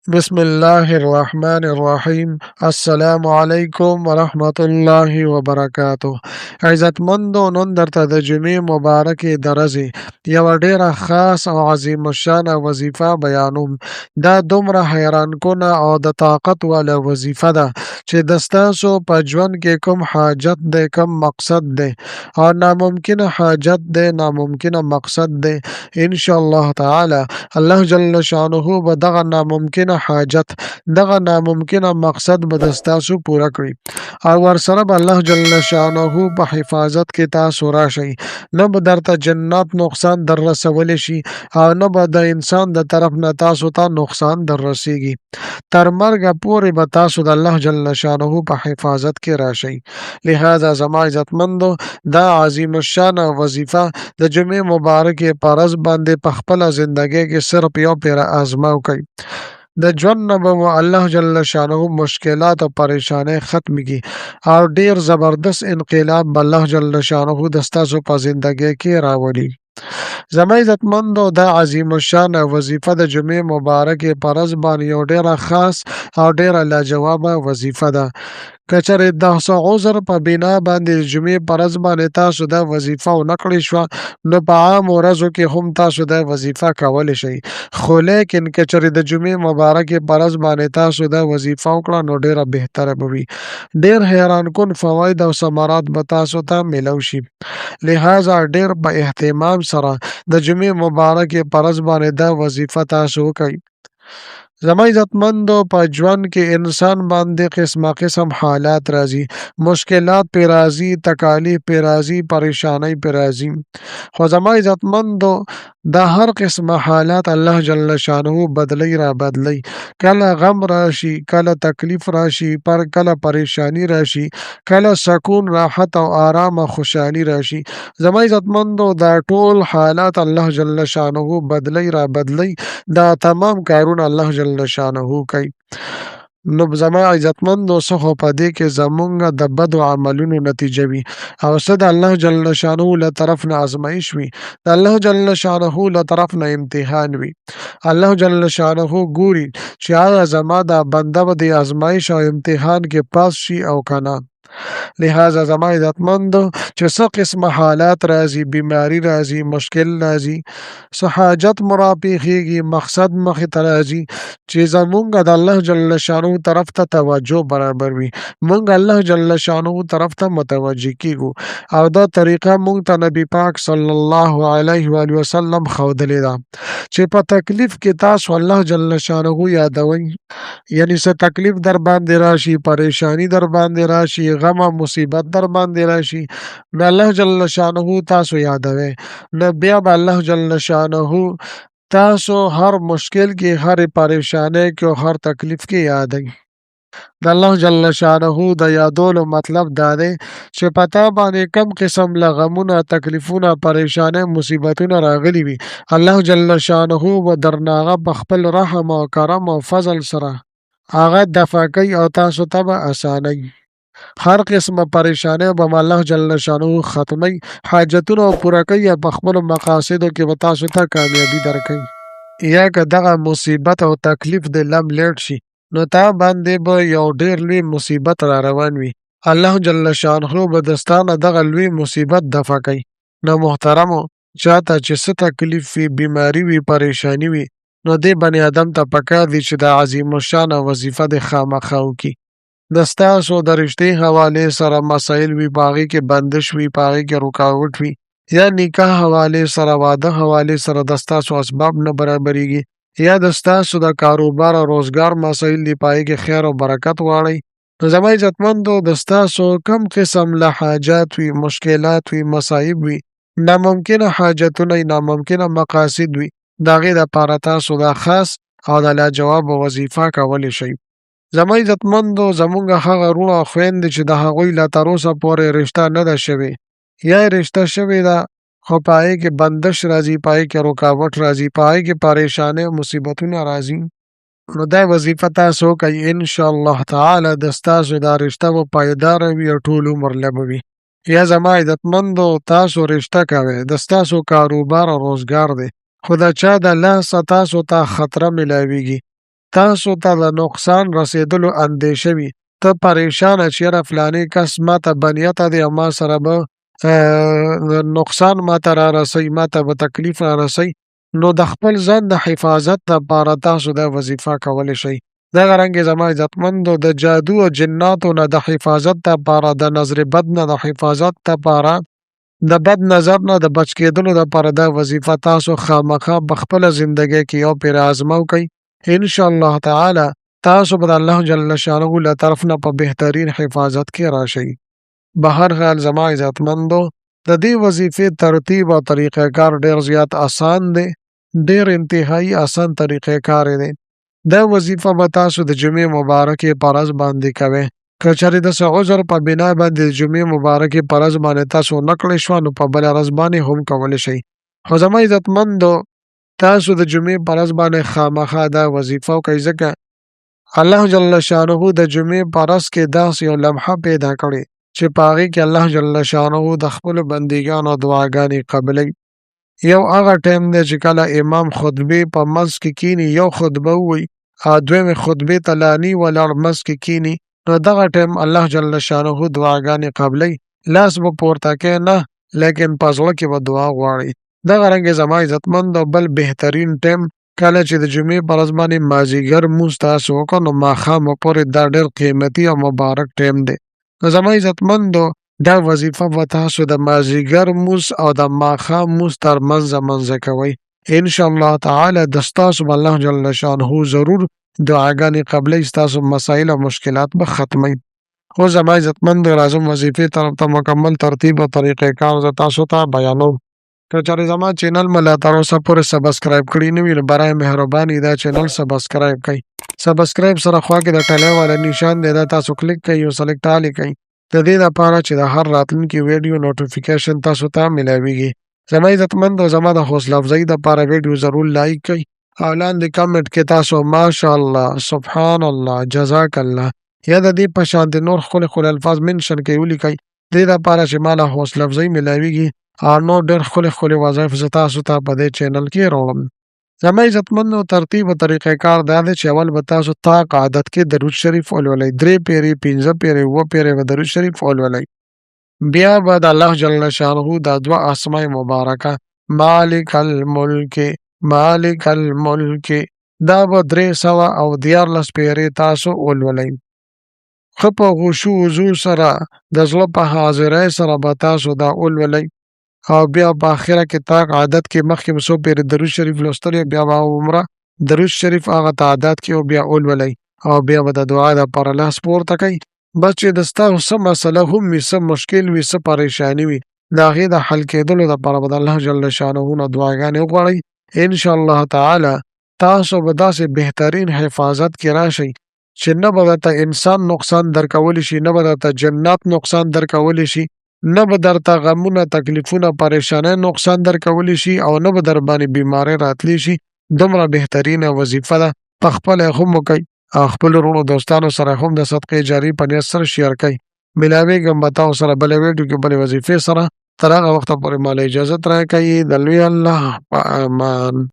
بسم الله الرحمن الرحیم. السلام علیکم ورحمت الله وبرکاته. عزتمندو، نن درته د جمعې مبارکې درځي یوه ډیره خاص او عظیم الشانه وظیفه بیانوم. دا دومره حیران کنه او د طاقت والا وظیفه ده چې د ستاسو په ژوند کې کوم حاجت دی، کوم مقصد دی او ناممکنه حاجت دی، ناممکنه مقصد دی، ان شاء الله تعالی الله جل شانه به دغه ناممکنه حاجت، دغه ناممکنه مقصد به د ستاسو پوره کړي او ورسره به الله جل شانه په حفاظت کې تاسو راشئ. نه به درته جنات نقصان در رسولی شي او نه به د انسان د طرف نه تاسو ته نقصان در رسیږي. تر مرګه پورې به تاسو د الله جل شانه په حفاظت کې راشئ. لہذا زما عزتمندو، دا عظیم الشانه وظیفه د جمعې مبارکې په ورځ باندې په خپله زندګۍ کې صرف یو پیره آزماو کوئ. د ژوند نه به مو الله جل شانه مشکلات او پریشانۍ ختم کړي او ډیر زبردست انقلاب به الله جل شانه د ستاسو په زندګۍ کې راولي. زما عزتمندو، دا عظیم الشانه وظیفه د جمعې مبارکې په ورځ باندې یو ډیره خاص او ډیره لاجوابه وظیفه ده. که چېرې د څه عذر په بنا باندې د جمعې په ورځ باندې تاسو دا وظیفه ونه کړې شوه، نو په عامو ورځو کې هم تاسو دا وظیفه کولی شئ. خو لیکن که چېرې د جمعې مبارکې په ورځ باندې تاسو دا وظیفه وکړه، نو ډیره بهتره به وي. ډیر حیران کن فواید او ثمرات به تاسو ته میلو شي. لہذا ډیر په اهتمام سره د جمعې مبارکې په ورځ باندې دا وظیفه تاسو وکړئ. زما عزتمندو، په ژوند کې انسان باندې قسمه قسم حالات راځي، مشکلات پې راځي، تکالیف پې راځي، پریشانۍ پې راځي. خو زما عزتمندو، دا هر قسمه حالات الله جل شانه بدلی را بدلی. کله غم راشي، کله تکلیف راشي، کله پریشانی راشي، کله سکون، راحت او آرام او خوشحالي راشي. زما عزتمندو، دا ټول حالات الله جل شانه بدلی را بدلی. دا تمام کارونه الله جل شانه کوي. نو زما عزتمندو، څه خو په دې کې زمونږ د بدو عملونو نتیجه وي او څه د الله جل شانه له طرف نه ازمایش وي، د الله جل شانه له طرف نه امتحان وي. الله جل شانه ګوري چې آیا زما دا بنده به د ازمایش او امتحان کې پاس شي او که نه. لہذا زما عزتمندو، چې څه قسمه حالات راځي، بیماری راځي، مشکل راځي، څه حاجت مو راپېښېږي، مقصد مخې ته راځي، چې زمونږ د الله جل شانه طرف ته توجه برابر وي، مونږ الله جل شانه طرف ته متوجه کیږو او دا طریقه مونږ ته نبی پاک صلی الله علیه و آله وسلم ښودلې ده چې په تکلیف کې تاسو الله جل شانه یادوئ. یعنی څه تکلیف در باندې راشي، پریشانی در باندې راشي، غم او مصیبت در باندې راشي، نو الله جل شانه تاسو یادوئ. نو بیا به الله جل شانه تاسو هر مشکل کې، هر پریشانی کې او هر تکلیف کې یادئ. د الله جل شانه د یادولو مطلب دا دی چې په تا باندې کم قسم له غمونه، تکلیفونه، پریشانۍ، مصیبتونه راغلي وي، الله جل شانه به درنه هغه په خپل رحم او کرم او فضل سره هغه دفع کوي او تاسو ته به اسانوي. هر قسمه پریشانۍ به الله جل شانه ختموي، حاجتونه پوره کوي او په خپلو مقاصدو کې به تاسو ته کامیابي درکوي. یا که دغه مصیبت او تکلیف د لم لیټ شي، نو تا باندې به یو ډیر لوی مصیبت را روان وي، الله جل شانه به د ستا نه دغه لوی مصیبت دفع کوي. نو محترمو، چاته چې څه تکلیف وي، بیماري وي، پریشانی وي، نو دې بني ادم ته پکار دي چې د عظیم الشانه وظیفه د خامخا وکړي. د ستاسو د رشتې حوالې سره مسایل وي، په هغې کې بندش وي، په هغې کې رکاوټ وي، یا نکاح حوالې سره، واده حوالې سره د ستاسو اسباب نه برابرېږي، یا د ستاسو د کاروبار او روزګار مسایل دي، په هغې کې خیر او برکت غواړئ. نو زما عزتمندو، د ستاسو کم قسم له حاجات وي، مشکلات وي، مصایب وي، ناممکنه حاجتونه وي، ناممکنه مقاصد وي، د هغې دپاره تاسو دا خاص او د لاجوابه وظیفه کولی شئ. زما عزتمندو، زمونږ هغه وروڼه او خویندې چې د هغوی لا تر اوسه پورې رشته نه ده شوې، یا یې رشته شوې ده خو په هغې کې بندش راځي، په هغې کې رکاوټ راځي، په هغې کې پریشانۍ او مصیبتونه راځي، نو دا وظیفه تاسو وکئ، انشاءالله تعالی د ستاسو دا رشته به پایداره وي او ټول عمر له به وي. یا زما عزتمندو، تاسو رشته کوئ، د ستاسو کاروبار او روزګار دی، خو د چا د لاسه تاسو ته خطره میلاویږي، تاسو ته د نقصان رسیدلو اندیشه وي، ته پریشانه چې یاره فلاني کس ماته بنیته دی او ما سره به نقصان ماته را رسوي، ماته به تکلیف را رسوي، نو د خپل ځان د حفاظت دپاره تاسو دا وظیفه کولی شئ. دغه رنګې زما عزتمندو د جادو او جناتو نه د حفاظت دپاره، د نظر بد نه د حفاظت دپاره، د بد نظر نه د بچ کېدلو دپاره دا وظیفه تاسو خامخا په خپله زندګۍ کې یو پرې ازمو کوئ. انشاءالله تعالی تاسو به د الله جل شانه له طرف نه په بهترین حفاظت کې راشئ. بهر حال زما عزتمندو د دې وظیفې ترتیب او طریقه کار ډیر زیات آسان دی، ډیر انتهایی آسان طریقه کار دی. دا وظیفه به تاسو د جمعې مبارکې په ورځ باندې کوئ. که چېرې د څه عذر په بنا باندې د جمعې مبارکې په ورځ باندې تاسو ونه کړی شوه، نو په بله ورځ باندې هم کولی شئ. خو زما عزتمندو تاسو د جمعې په ورځ باندې خامخا دا وظیفه وکئ، ځکه الله جل شانه د جمعې په ورځ کې داسې یو لمحه پیدا کړې چې په هغې کې الله جل شانه د خپلو بندګانو دعاګانې قبلوي. یو هغه ټایم دی چې کله امام خطبې په منځ کې کیني، یو خطبه ووایي او دویمې خطبې ته لا نی ولاړ منځ کې کیني، نو دغه ټایم الله جل شانه دعاګانې قبلوي. لاس به پورته کوې نه، لیکن په زړه کې به دعا غواړئ. دغه رنګې زما عزتمندو بل بهترین ټایم کله چې د جمعې په ورځ باندې مازدیګر مونځ تاسو وکړو، نو ماښامه پورې دا ډېر قیمتي او مبارک ټایم دی. نو زما عزتمندو دا وظیفه به تاسو د مازدیګر مونځ او د ماښام مونځ تر منځه کوئ. انشاءالله تعالی د ستاسو به الله جل شانه ضرور دعاګانې قبلوي، ستاسو مسایل او مشکلات به ختموي. خو زما عزتمندو راځم وظیفې طرف ته مکمل ترتیب او طریقې کار زه تاسو ته بیانوم. که چېرې زما چینل مې لا تر اوسه پورې سبسکرایب کړي نه وي، نو برای مهرباني دا چینل سبسکرایب کړئ. سبسکرایب سره خوا کې د ټلی والا نشان دی، دا تاسو کلیک کړئ او سلیکټ آل یې کړئ، د دې دپاره چې د هر راتلونکي ویډیو نوټیفیکیشن تاسو ته میلاویږي. زما عزتمندو زما د حوصله افزایي دپاره ویډیو ضرور لایک کړئ او لاندې کمنټ کې تاسو ماشاءالله، سبحان الله، جزاک الله یا د دې په شانتې نور ښکلي الفاظ منشن کې ولیکئ، دې دپاره چې ما له حوصله افزایي میلاویږي او نور ډېر ښکلي وظایف زه تاسو ته په دې چینل کې راوړم. زما عزتمندو ترتیب او طریقه کار دا دی چې اول به تاسو طاق عادت کې درود شریف ولولئ، 3 پیرې، 15 پیرې، 7 پیرې به درود شریف ولولئ. بیا به د الله جل شانه دا دوه اسماء مبارکه مالک الملک، مالک الملک، دا به 314 پیرې تاسو ولولئ. ښه په خشوع وضو سره د زړه په حاضرۍ سره به تاسو دا ولولئ او بیا په آخره کې طاق عادت کې مخکې به څو پیرې درود شریف لوستلی، بیا به عمره درود شریف هغه تعداد کې او بیا ولولئ او بیا به د دعا دپاره لاس پورته کوئ. بس چې د ستاسو څه مسله هم وي، څه مشکل وي، څه پریشاني وي، د هغې د حل کېدلو دپاره به د الله جل شانه نه دعاګانې وغواړئ. انشاءالله تعالی تاسو به داسې بهترین حفاظت کې راشئ چې نه به درته انسان نقصان درکولی شي، نه به درته جنات نقصان درکولی شي، نه به درته غمونه، تکلیفونه، پریشانۍ نقصان درکولی شي او نه به در باندې بیمارۍ راتلی شي. دومره بهترینه وظیفه ده، پخپله یې هم وکئ او خپلو وروڼو دوستانو سره هم د صدقې جاري په نیت سره شیر کئ. میلاویږم به تاسو سره بلې ویډیو کې بلې وظیفې سره، تر هغه وخته پورې ماله اجازت راکئ. د لوی الله په امان.